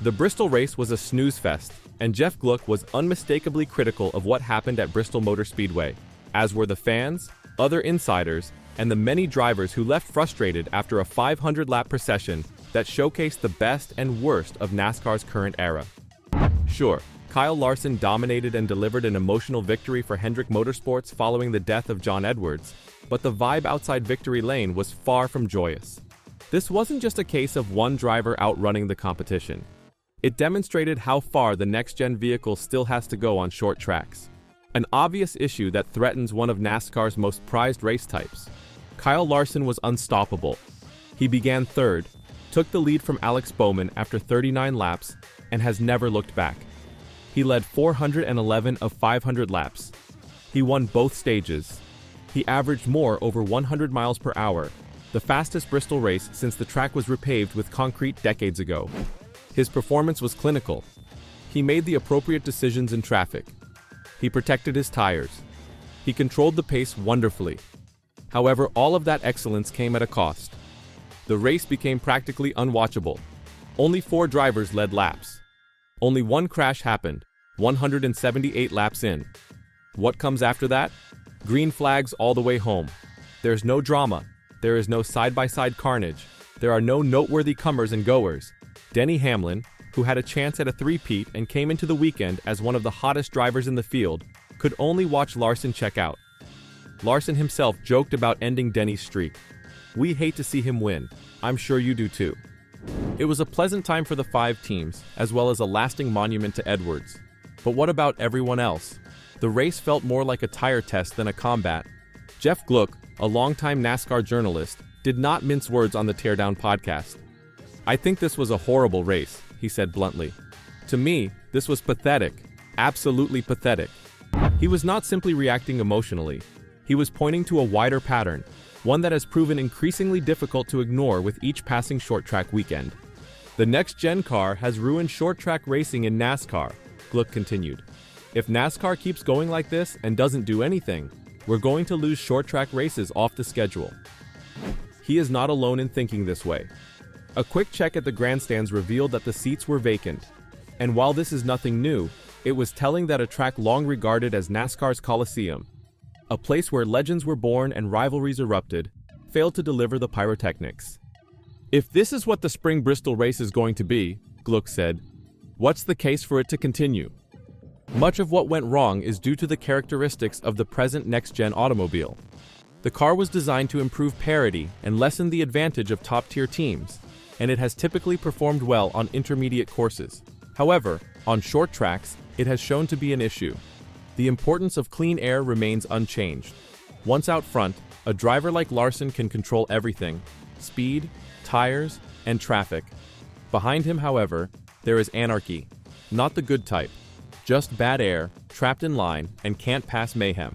The Bristol race was a snooze fest, and Jeff Gluck was unmistakably critical of what happened at Bristol Motor Speedway, as were the fans, other insiders, and the many drivers who left frustrated after a 500-lap procession that showcased the best and worst of NASCAR's current era. Sure, Kyle Larson dominated and delivered an emotional victory for Hendrick Motorsports following the death of Jon Edwards, but the vibe outside victory lane was far from joyous. This wasn't just a case of one driver outrunning the competition. It demonstrated how far the next-gen vehicle still has to go on short tracks. An obvious issue that threatens one of NASCAR's most prized race types. Kyle Larson was unstoppable. He began third, took the lead from Alex Bowman after 39 laps, and has never looked back. He led 411 of 500 laps. He won both stages. He averaged more over 100 miles per hour, the fastest Bristol race since the track was repaved with concrete decades ago. His performance was clinical. He made the appropriate decisions in traffic. He protected his tires. He controlled the pace wonderfully. However, all of that excellence came at a cost. The race became practically unwatchable. Only 4 drivers led laps. Only one crash happened, 178 laps in. What comes after that? Green flags all the way home. There's no drama. There is no side-by-side carnage. There are no noteworthy comers and goers. Denny Hamlin, who had a chance at a three-peat and came into the weekend as one of the hottest drivers in the field, could only watch Larson check out. Larson himself joked about ending Denny's streak. "We hate to see him win. I'm sure you do too." It was a pleasant time for the 5 teams, as well as a lasting monument to Edwards. But what about everyone else? The race felt more like a tire test than a combat. Jeff Gluck, a longtime NASCAR journalist, did not mince words on the Teardown podcast. "I think this was a horrible race," he said bluntly. "To me, this was pathetic. Absolutely pathetic." He was not simply reacting emotionally. He was pointing to a wider pattern, one that has proven increasingly difficult to ignore with each passing short-track weekend. "The next-gen car has ruined short-track racing in NASCAR," Gluck continued. "If NASCAR keeps going like this and doesn't do anything, we're going to lose short-track races off the schedule." He is not alone in thinking this way. A quick check at the grandstands revealed that the seats were vacant. And while this is nothing new, it was telling that a track long regarded as NASCAR's Coliseum, a place where legends were born and rivalries erupted, failed to deliver the pyrotechnics. "If this is what the spring Bristol race is going to be," Gluck said, "what's the case for it to continue?" Much of what went wrong is due to the characteristics of the present next-gen automobile. The car was designed to improve parity and lessen the advantage of top-tier teams, and it has typically performed well on intermediate courses. However, on short tracks, it has shown to be an issue. The importance of clean air remains unchanged. Once out front, a driver like Larson can control everything: speed, tires, and traffic. Behind him, however, there is anarchy. Not the good type. Just bad air, trapped in line, and can't pass mayhem.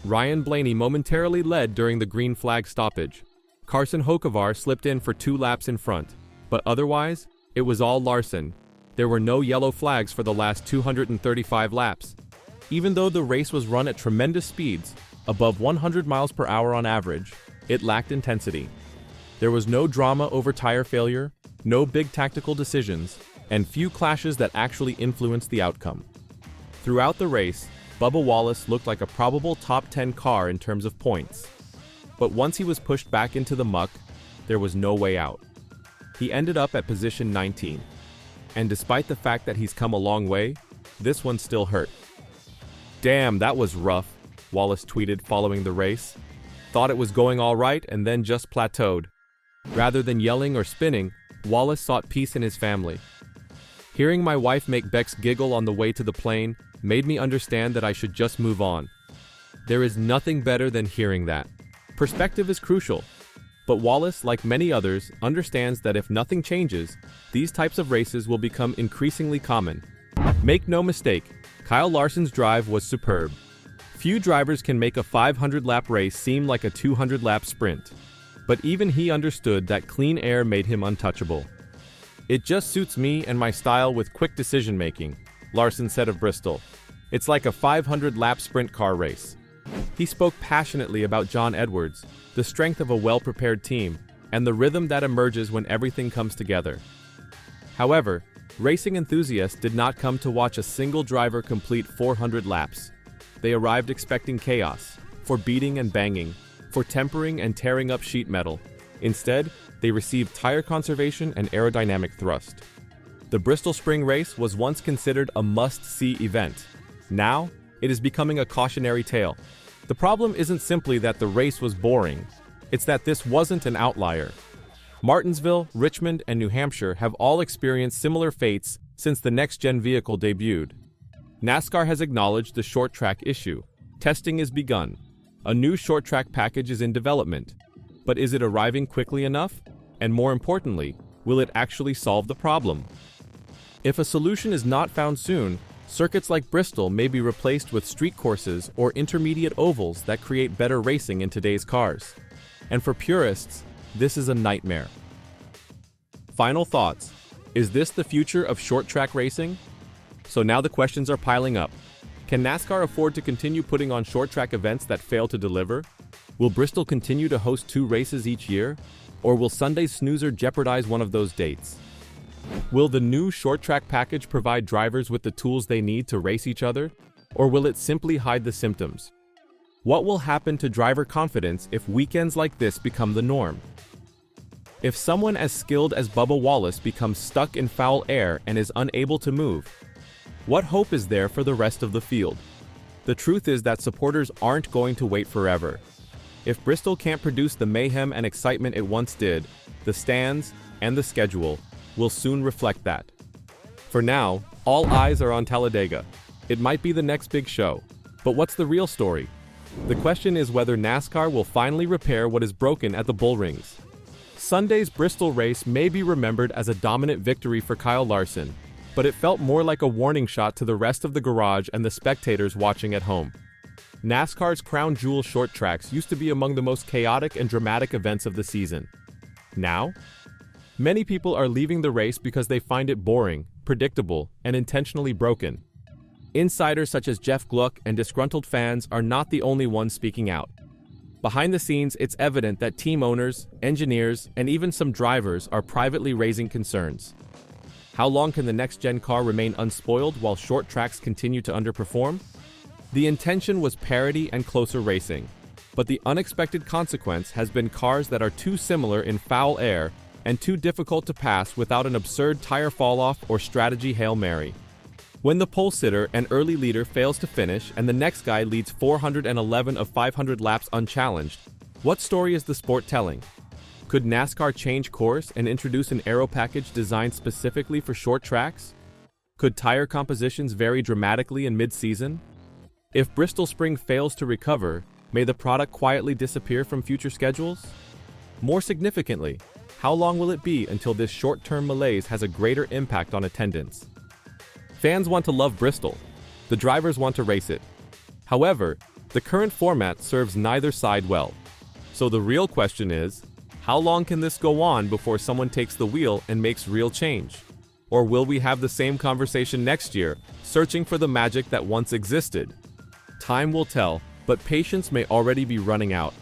Ryan Blaney momentarily led during the green flag stoppage. Carson Hocevar slipped in for 2 laps in front, but otherwise, it was all Larson. There were no yellow flags for the last 235 laps. Even though the race was run at tremendous speeds, above 100 miles per hour on average, it lacked intensity. There was no drama over tire failure, no big tactical decisions, and few clashes that actually influenced the outcome. Throughout the race, Bubba Wallace looked like a probable top 10 car in terms of points. But once he was pushed back into the muck, there was no way out. He ended up at position 19. And despite the fact that he's come a long way, this one still hurt. "Damn, that was rough," Wallace tweeted following the race. "Thought it was going all right and then just plateaued." Rather than yelling or spinning, Wallace sought peace in his family. "Hearing my wife make Bex giggle on the way to the plane made me understand that I should just move on. There is nothing better than hearing that. Perspective is crucial." But Wallace, like many others, understands that if nothing changes, these types of races will become increasingly common. Make no mistake, Kyle Larson's drive was superb. Few drivers can make a 500-lap race seem like a 200-lap sprint. But even he understood that clean air made him untouchable. "It just suits me and my style with quick decision-making," Larson said of Bristol. "It's like a 500-lap sprint car race." He spoke passionately about Jon Edwards, the strength of a well-prepared team, and the rhythm that emerges when everything comes together. However, Racing enthusiasts did not come to watch a single driver complete 400 laps. They arrived expecting chaos, for beating and banging, for tempering and tearing up sheet metal. Instead, they received tire conservation and aerodynamic thrust. The Bristol Spring Race was once considered a must-see event. Now, it is becoming a cautionary tale. The problem isn't simply that the race was boring. It's that this wasn't an outlier. Martinsville, Richmond, and New Hampshire have all experienced similar fates since the next-gen vehicle debuted. NASCAR has acknowledged the short-track issue. Testing is begun. A new short-track package is in development. But is it arriving quickly enough? And more importantly, will it actually solve the problem? If a solution is not found soon, circuits like Bristol may be replaced with street courses or intermediate ovals that create better racing in today's cars. And for purists, this is a nightmare. Final thoughts. Is this the future of short-track racing? So now the questions are piling up. Can NASCAR afford to continue putting on short-track events that fail to deliver? Will Bristol continue to host 2 races each year? Or will Sunday's snoozer jeopardize one of those dates? Will the new short-track package provide drivers with the tools they need to race each other? Or will it simply hide the symptoms? What will happen to driver confidence if weekends like this become the norm? If someone as skilled as Bubba Wallace becomes stuck in foul air and is unable to move, what hope is there for the rest of the field? The truth is that supporters aren't going to wait forever. If Bristol can't produce the mayhem and excitement it once did, the stands and the schedule will soon reflect that. For now, all eyes are on Talladega. It might be the next big show. But what's the real story? The question is whether NASCAR will finally repair what is broken at the bull rings. Sunday's Bristol race may be remembered as a dominant victory for Kyle Larson, but it felt more like a warning shot to the rest of the garage and the spectators watching at home. NASCAR's crown jewel short tracks used to be among the most chaotic and dramatic events of the season. Now, many people are leaving the race because they find it boring, predictable, and intentionally broken. Insiders such as Jeff Gluck and disgruntled fans are not the only ones speaking out. Behind the scenes, it's evident that team owners, engineers, and even some drivers are privately raising concerns. How long can the next-gen car remain unspoiled while short tracks continue to underperform? The intention was parity and closer racing, but the unexpected consequence has been cars that are too similar in foul air and too difficult to pass without an absurd tire fall-off or strategy Hail Mary. When the pole sitter and early leader fails to finish and the next guy leads 411 of 500 laps unchallenged, what story is the sport telling? Could NASCAR change course and introduce an aero package designed specifically for short tracks? Could tire compositions vary dramatically in mid-season? If Bristol Spring fails to recover, may the product quietly disappear from future schedules? More significantly, how long will it be until this short-term malaise has a greater impact on attendance? Fans want to love Bristol. The drivers want to race it. However, the current format serves neither side well. So the real question is, how long can this go on before someone takes the wheel and makes real change? Or will we have the same conversation next year, searching for the magic that once existed? Time will tell, but patience may already be running out.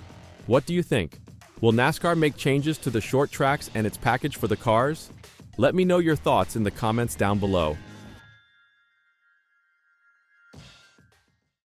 What do you think? Will NASCAR make changes to the short tracks and its package for the cars? Let me know your thoughts in the comments down below.